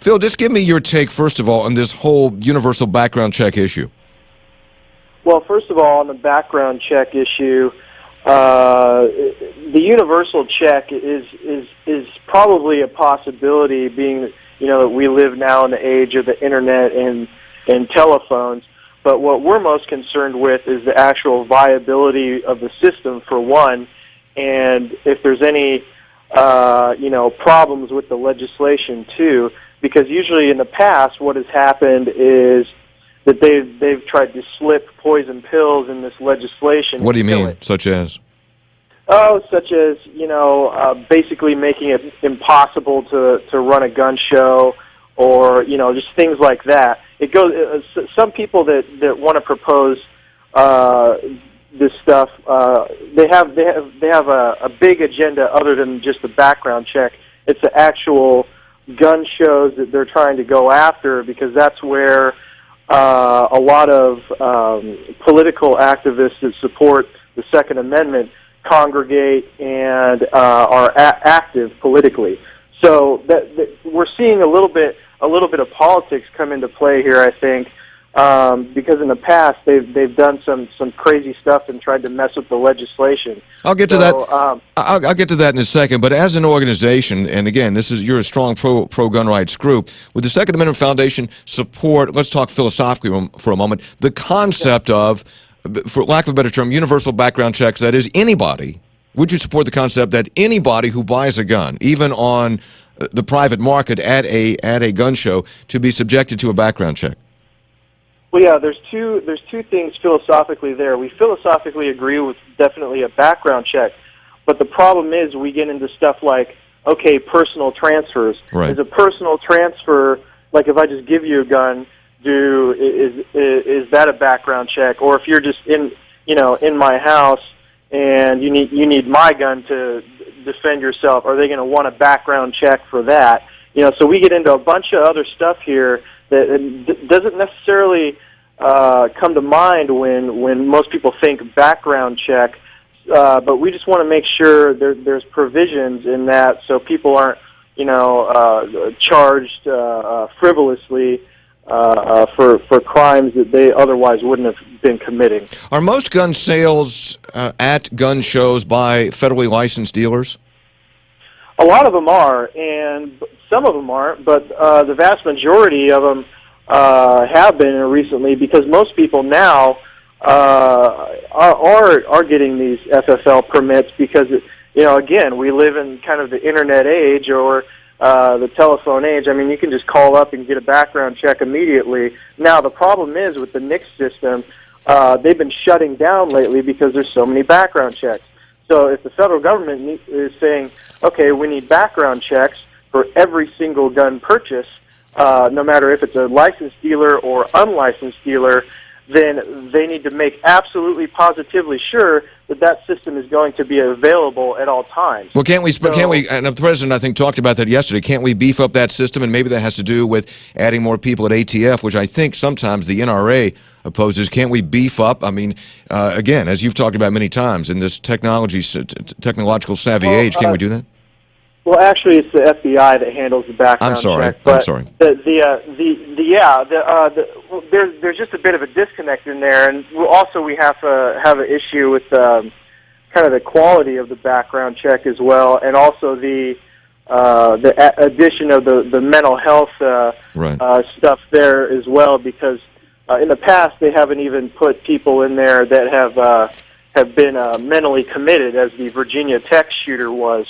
Phil, just give me your take, first of all, on this whole universal background check issue. Well, first of all, on the background check issue, the universal check is probably a possibility, being that we live now in the age of the internet and telephones. But what we're most concerned with is the actual viability of the system, for one, and if there's any problems with the legislation too. Because usually in the past, what has happened is that they've tried to slip poison pills in this legislation. What do you mean, such as? Oh, such as, basically making it impossible to run a gun show, or, just things like that. It goes. Some people that want to propose this stuff, they have a big agenda other than just the background check. It's the actual gun shows that they're trying to go after, because that's where a lot of political activists that support the Second Amendment congregate and are active politically. So that we're seeing a little bit of politics come into play here, I think, because in the past they've done some crazy stuff and tried to mess with the legislation. I'll get to that. I'll get to that in a second. But as an organization, and again, you're a strong pro gun rights group. Would the Second Amendment Foundation support? Let's talk philosophically for a moment. The concept of, for lack of a better term, universal background checks. That is, anybody. Would you support the concept that anybody who buys a gun, even on the private market at a gun show, to be subjected to a background check? Well, yeah, there's two things philosophically there. We philosophically agree with definitely a background check, but the problem is we get into stuff like, okay, personal transfers. Right. Is a personal transfer, like if I just give you a gun, is that a background check? Or if you're just in my house and you need my gun to defend yourself, are they going to want a background check for that? So we get into a bunch of other stuff here that doesn't necessarily come to mind when most people think background check, but we just want to make sure there's provisions in that so people aren't, charged frivolously for crimes that they otherwise wouldn't have been committing. Are most gun sales at gun shows by federally licensed dealers? A lot of them are, and some of them aren't, but the vast majority of them have been recently, because most people now are getting these FFL permits because, again, we live in kind of the internet age or the telephone age. I mean, you can just call up and get a background check immediately. Now, the problem is with the NICS system, they've been shutting down lately because there's so many background checks. So if the federal government is saying, okay, we need background checks for every single gun purchase, no matter if it's a licensed dealer or unlicensed dealer, then they need to make absolutely positively sure that system is going to be available at all times. Well, can't we, and the President, I think, talked about that yesterday, can't we beef up that system? And maybe that has to do with adding more people at ATF, which I think sometimes the NRA opposes. Can't we beef up? I mean, again, as you've talked about many times, in this technological savvy age, can we do that? Well, actually, it's the FBI that handles the background check. I'm sorry. There's just a bit of a disconnect in there, and also we have to have an issue with kind of the quality of the background check as well, and also the addition of the mental health stuff there as well, because in the past they haven't even put people in there that have been mentally committed, as the Virginia Tech shooter was.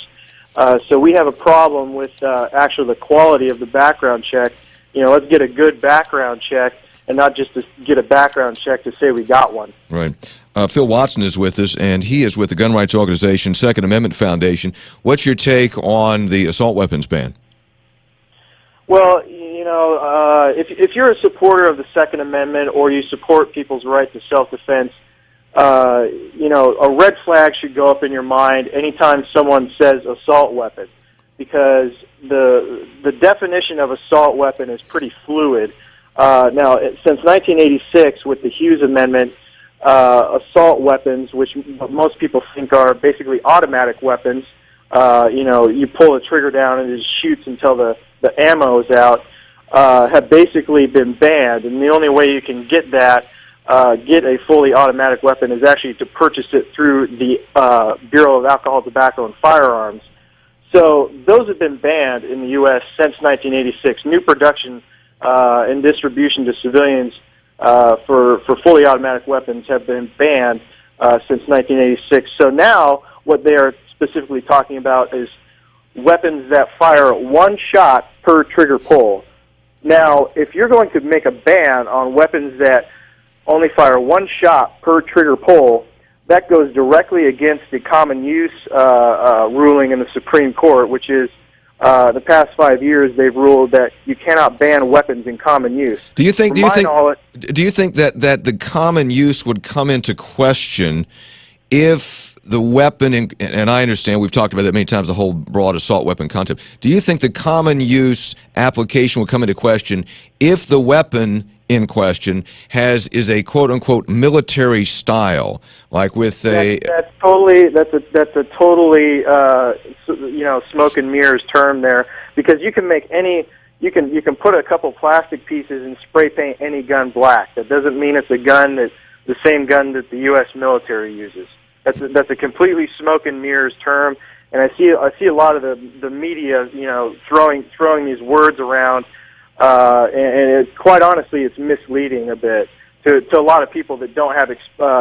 So we have a problem with actually the quality of the background check. Let's get a good background check and not just to get a background check to say we got one. Right. Phil Watson is with us, and he is with the gun rights organization Second Amendment Foundation. What's your take on the assault weapons ban? Well, if you're a supporter of the Second Amendment or you support people's right to self-defense, a red flag should go up in your mind anytime someone says assault weapon, because the definition of assault weapon is pretty fluid. Now, since 1986, with the Hughes Amendment, assault weapons, which most people think are basically automatic weapons, you pull the trigger down and it just shoots until the ammo is out. have basically been banned, and the only way you can get that, get a fully automatic weapon, is actually to purchase it through the Bureau of Alcohol, Tobacco, and Firearms. So those have been banned in the U.S. since 1986. New production and distribution to civilians for fully automatic weapons have been banned since 1986. So now what they are specifically talking about is weapons that fire one shot per trigger pull. Now, if you're going to make a ban on weapons that only fire one shot per trigger pull, that goes directly against the common use ruling in the Supreme Court, which is the past 5 years they've ruled that you cannot ban weapons in common use. Do you think that the common use would come into question if the weapon, and I understand we've talked about that many times, the whole broad assault weapon concept. Do you think the common use application would come into question if the weapon in question is a quote unquote military style, like with a that's a totally smoke and mirrors term there, because you can make you can put a couple plastic pieces and spray paint any gun black. That doesn't mean it's a gun that's the same gun that the U.S. military uses. That's a completely smoke and mirrors term, and I see a lot of the media, throwing these words around, and quite honestly, it's misleading a bit to a lot of people that don't have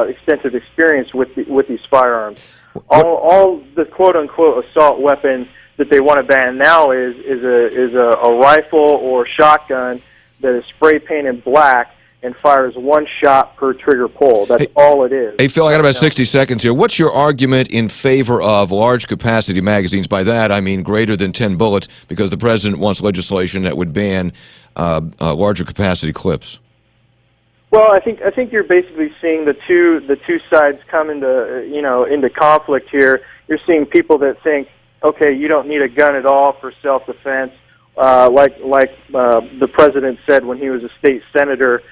extensive experience with these firearms. All the quote unquote assault weapon that they want to ban now is a rifle or shotgun that is spray painted black and fires one shot per trigger pull. That's all it is. Hey, Phil, I got about 60 seconds here. What's your argument in favor of large capacity magazines? By that, I mean greater than 10 bullets, because the president wants legislation that would ban larger capacity clips. Well, I think you're basically seeing the two sides come into conflict here. You're seeing people that think, okay, you don't need a gun at all for self-defense, like the president said when he was a state senator,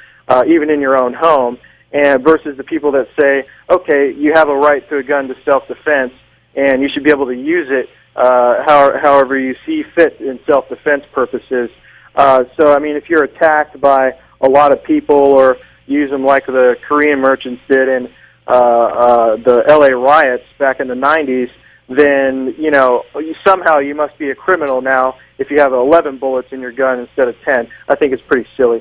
even in your own home, and versus the people that say, okay, you have a right to a gun to self-defense, and you should be able to use it however you see fit in self-defense purposes. So, I mean, if you're attacked by a lot of people, or use them like the Korean merchants did in the L.A. riots back in the 90s, then, somehow you must be a criminal now if you have 11 bullets in your gun instead of 10. I think it's pretty silly.